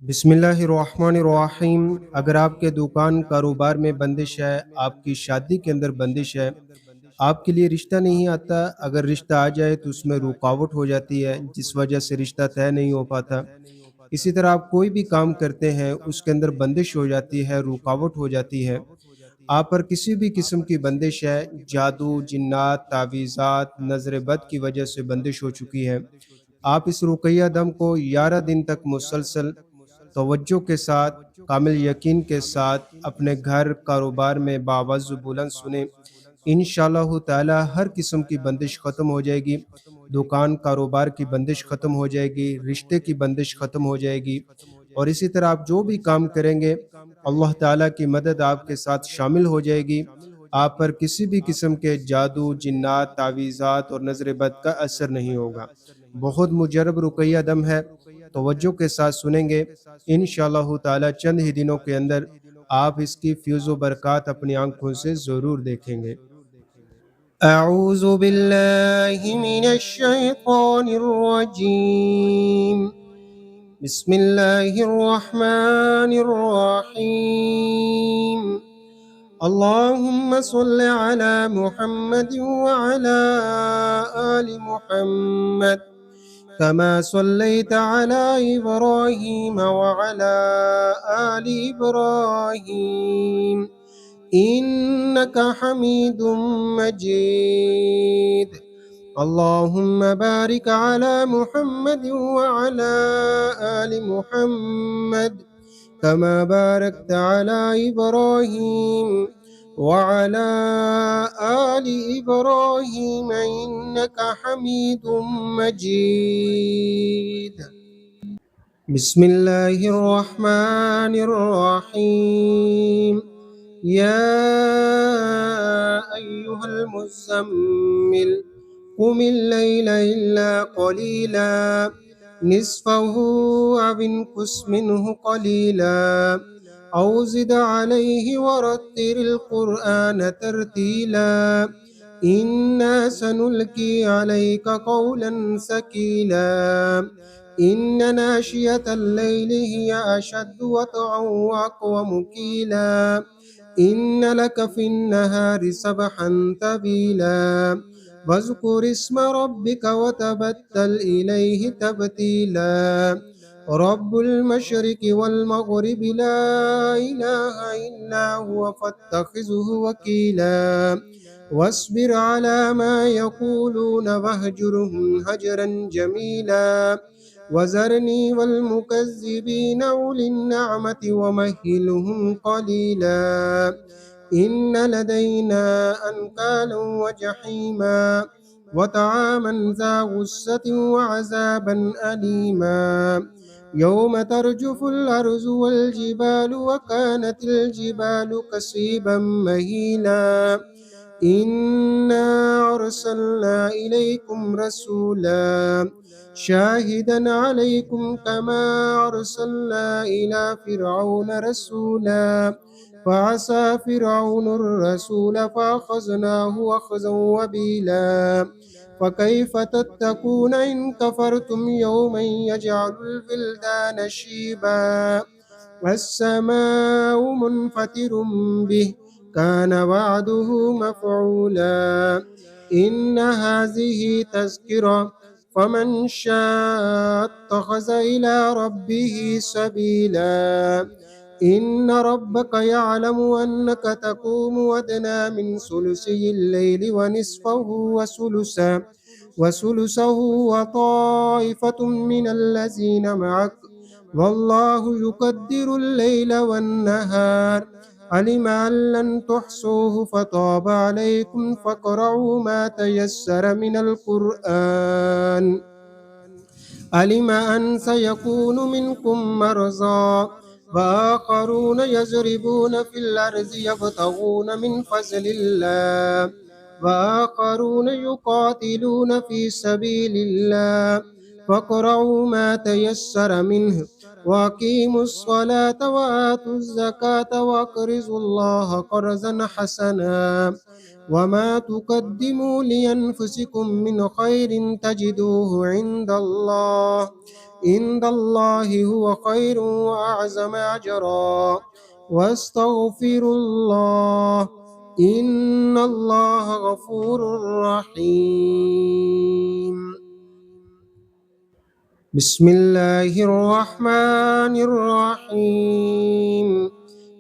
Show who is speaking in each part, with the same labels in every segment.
Speaker 1: بسم اللہ الرحمن الرحیم۔ اگر آپ کے دکان کاروبار میں بندش ہے، آپ کی شادی کے اندر بندش ہے، آپ کے لیے رشتہ نہیں آتا، اگر رشتہ آ جائے تو اس میں رکاوٹ ہو جاتی ہے جس وجہ سے رشتہ طے نہیں ہو پاتا۔ اسی طرح آپ کوئی بھی کام کرتے ہیں اس کے اندر بندش ہو جاتی ہے، رکاوٹ ہو جاتی ہے۔ آپ پر کسی بھی قسم کی بندش ہے، جادو، جنات، تعویذات، نظر بد کی وجہ سے بندش ہو چکی ہے، آپ اس رقیہ دم کو 11 دن تک مسلسل توجہ کے ساتھ، کامل یقین کے ساتھ اپنے گھر کاروبار میں باوضو بلند سنیں۔ انشاءاللہ تعالی ہر قسم کی بندش ختم ہو جائے گی، دکان کاروبار کی بندش ختم ہو جائے گی، رشتے کی بندش ختم ہو جائے گی، اور اسی طرح آپ جو بھی کام کریں گے اللہ تعالیٰ کی مدد آپ کے ساتھ شامل ہو جائے گی۔ آپ پر کسی بھی قسم کے جادو، جنات، تعویذات اور نظر بد کا اثر نہیں ہوگا۔ بہت مجرب رقیہ دم ہے، توجہ کے ساتھ سنیں گے، انشاءاللہ تعالی چند ہی دنوں کے اندر آپ اس کی فیض و برکات اپنی آنکھوں سے ضرور دیکھیں گے۔ اعوذ باللہ من الشیطان الرجیم، بسم اللہ الرحمن الرحیم۔ اللہم صل علی محمد وعلی آل محمد كما صليت على إبراهيم وعلى آل إبراهيم إنك حميد مجيد۔ اللهم بارك على محمد وعلى آل محمد كما باركت على إبراهيم وعلى آل إبراهيم إنك حميد مجيد۔ بسم الله الرحمن الرحيم۔ يا أيها المزمل قم الليل إلا قليلا نصفه أو انقص منه قليلا أو زد عليه ورتل القرآن ترتيلا إنا سنلقي عليك قولا ثقيلا إن ناشئة الليل هي أشد وطئا وأقوم قيلا إن لك في النهار سبحا طويلا واذكر اسم ربك وتبتل إليه تبتيلا رب المشرق والمغرب لا إله إلا هو فاتخذه وكيلا واصبر على ما يقولون واهجرهم هجرا جميلا وذرني والمكذبين أولي النعمة ومهلهم قليلا إن لدينا أنكالا وجحيما وطعاما ذا غصة وعذابا أليما يوم ترجف الأرض والجبال وكانت الجبال كثيبا مهيلا إنا أرسلنا إليكم رسولا شاهدا عليكم كما أرسلنا إلى فرعون رسولا فعصى فرعون الرسول فأخذناه أخذا وبيلا فكيف تتقون إن كفرتم يوما يجعل الولدان شيبا والسماء منفطر به كان وعده مفعولا إن هذه تذكرة فمن شاء اتخذ إلى ربه سبيلا إن ربك يعلم أنك تقوم أدنى من ثلثي الليل ونصفه وثلثه وطائفة من الذين معك والله يقدر الليل والنهار علم أن لن تحصوه فتاب عليكم فاقرؤوا ما تيسر من القرآن علم أن سيكون منكم مرضى وآخرون يضربون في الأرض يبتغون من فضل الله وآخرون يقاتلون في سبيل الله فاقرؤوا ما تيسر منه وأقيموا الصلاة وآتوا الزكاة وأقرضوا الله قرضا حسنا وما تقدموا لأنفسكم من خير تجدوه عند الله عند الله هو خير وأعظم أجرا. واستغفر الله إن الله غفور رحيم. بسم الله الرحمن الرحيم.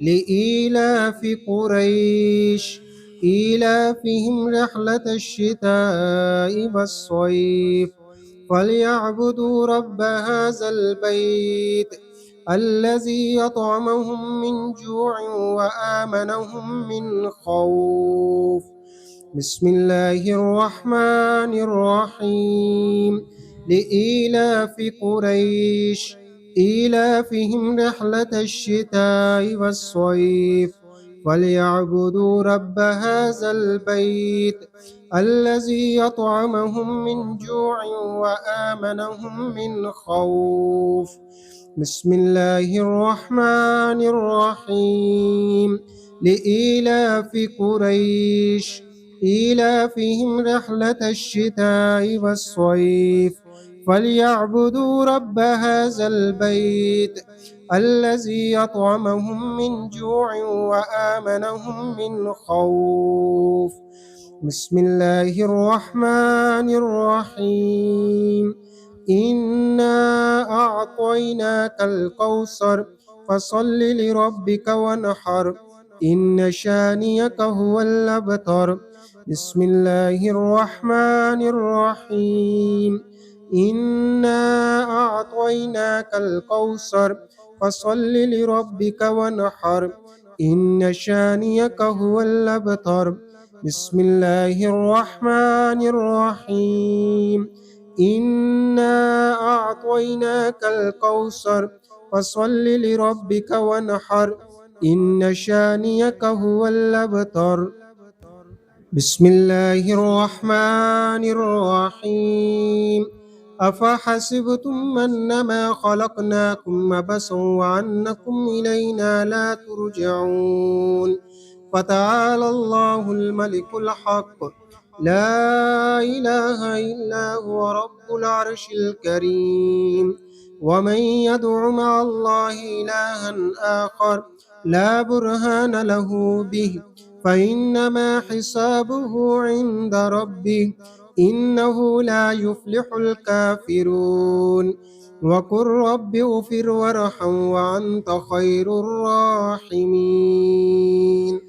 Speaker 1: لإيلاف قريش إيلافهم رحلة الشتاء والصيف فليعبدوا رب هذا البيت الذي يطعمهم من جوع وآمنهم من خوف. بسم الله الرحمن الرحيم. لإيلاف قريش إيلافهم رحلة الشتاء والصيف فليعبدوا رب هذا البيت الذي يطعمهم من جوع وآمنهم من خوف. بسم الله الرحمن الرحيم. لإيلاف قريش إيلافهم رحلة الشتاء والصيف فليعبدوا رب هذا البيت الذي يطعمهم من جوع وآمنهم من خوف. بسم الله الرحمن الرحيم. إنا أعطيناك الكوثر فصل لربك وانحر إن شانيك هو الأبتر. بسم الله الرحمن الرحيم. إنا أعطيناك الكوثر فصل لربك وانحر إن شانيك هو الأبتر. بسم الله الرحمن الرحيم. إنا أعطيناك الكوثر فصل لربك وانحر إن شانيك هو الأبتر. بسم الله الرحمن الرحيم. أفحسبتم أنما خلقناكم عبثا وأنكم إلينا لا ترجعون فتعالى الله الملك الحق لا إله إلا هو رب العرش الكريم. ومن يدع مع الله إلها آخر لا برهان له به فإنما حسابه عند ربه إنه لا يفلح الكافرون. وقل رب اغفر وارحم وأنت خير الراحمين.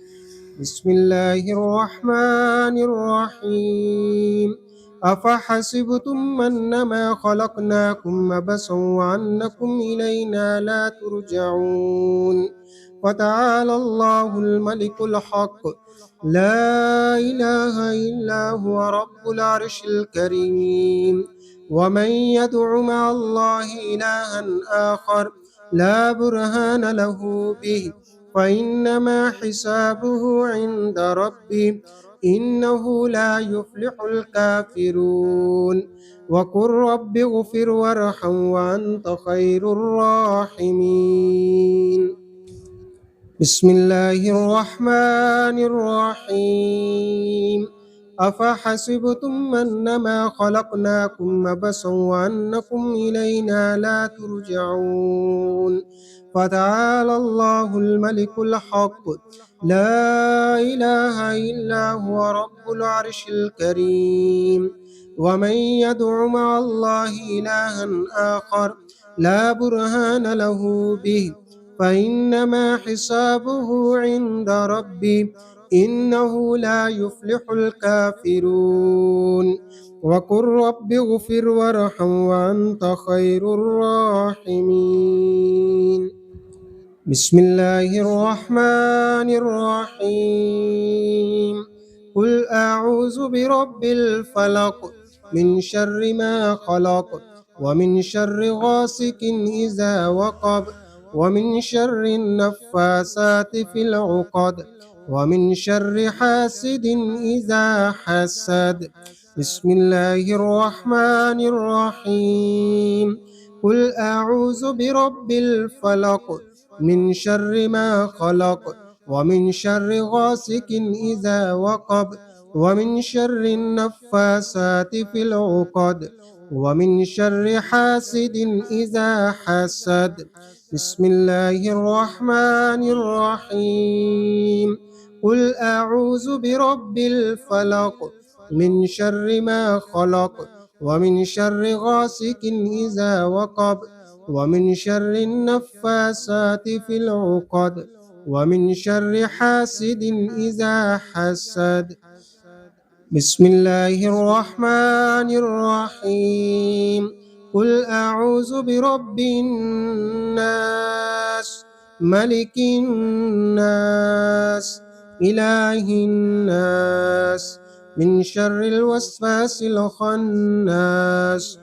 Speaker 1: بسم الله الرحمن الرحيم. أفحسبتم أنما خلقناكم عبثا وأنكم إلينا لا ترجعون فتعالى الله الملك الحق لا إله إلا هو رب العرش الكريم. ومن يدع مع الله إلها آخر لا برهان له به فإنما حسابه عند ربه إنه لا يفلح الكافرون. وقل رب اغفر وارحم وأنت خير الراحمين. بسم الله الرحمن الرحيم. أفحسبتم أنما خلقناكم عبثا وأنكم إلينا لا ترجعون فتعالى الله الملك الحق لا إله إلا هو رب العرش الكريم. ومن يدع مع الله إلها آخر لا برهان له به فإنما حسابه عند ربي إنه لا يفلح الكافرون. وقل رب اغفر وارحم وأنت خير الراحمين. بسم الله الرحمن الرحيم. قل أعوذ برب الفلق من شر ما خلق ومن شر غاسق إذا وقب ومن شر النفاثات في العقد ومن شر حاسد إذا حسد. بسم الله الرحمن الرحيم. قل أعوذ برب الفلق من شر ما خلق ومن شر غاسق إذا وقب ومن شر النفاثات في العقد ومن شر حاسد إذا حسد. بسم الله الرحمن الرحيم. قل أعوذ برب الفلق من شر ما خلق ومن شر غاسق إذا وقب ومن شر النفاسات في العقد ومن شر حاسد إذا حسد. بسم الله الرحمن الرحيم. قل أعوذ برب الناس ملك الناس إله الناس من شر الوسواس الخناس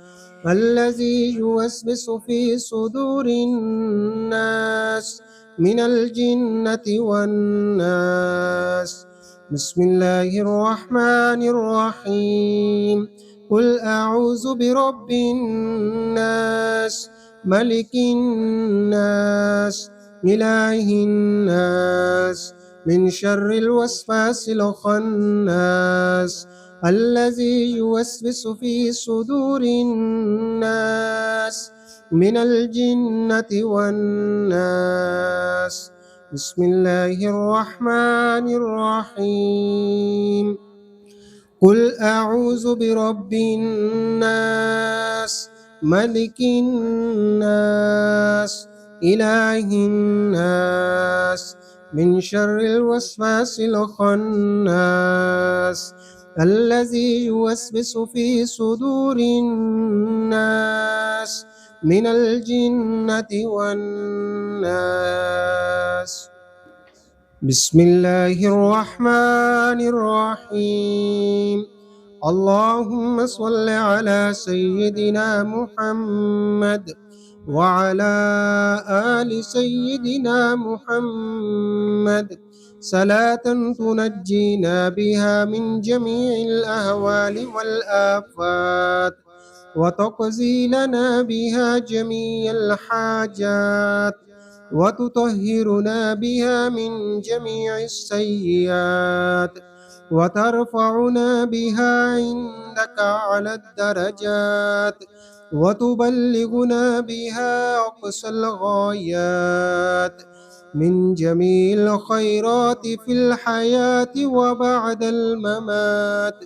Speaker 1: الذي يوسوس في صدور الناس من الجنة والناس. بسم الله الرحمن الرحيم. قل أعوذ برب الناس ملك الناس إله الناس من شر الوسواس الخناس الذي يوسوس في صدور الناس من الجنة والناس. بسم الله الرحمن الرحيم. قل أعوذ برب الناس ملك الناس إله الناس من شر الوسواس الخناس الذي يوسوس في صدور الناس من الجنة والناس. بسم الله الرحمن الرحيم. اللهم صل على سيدنا محمد وعلى آل سيدنا محمد صلاة تنجينا بها من جميع الأهوال والآفات وتقضي لنا بها جميع الحاجات وتطهرنا بها من جميع السيئات وترفعنا بها عندك على الدرجات وتبلغنا بها أقصى الغايات من جميع الخيرات في الحياة وبعد الممات.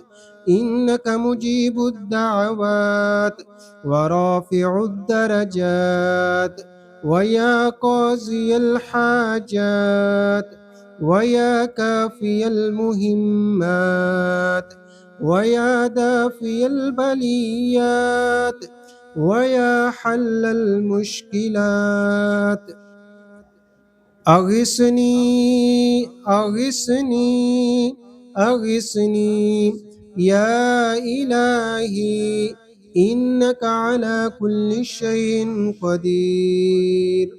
Speaker 1: إنك مجيب الدعوات ورافع الدرجات ويا قاضي الحاجات ويا كافي المهمات ويا دافي البليات ويا حل المشكلات. أغثني أغثني أغثني يا إلهي إنك على كل شيء قدير.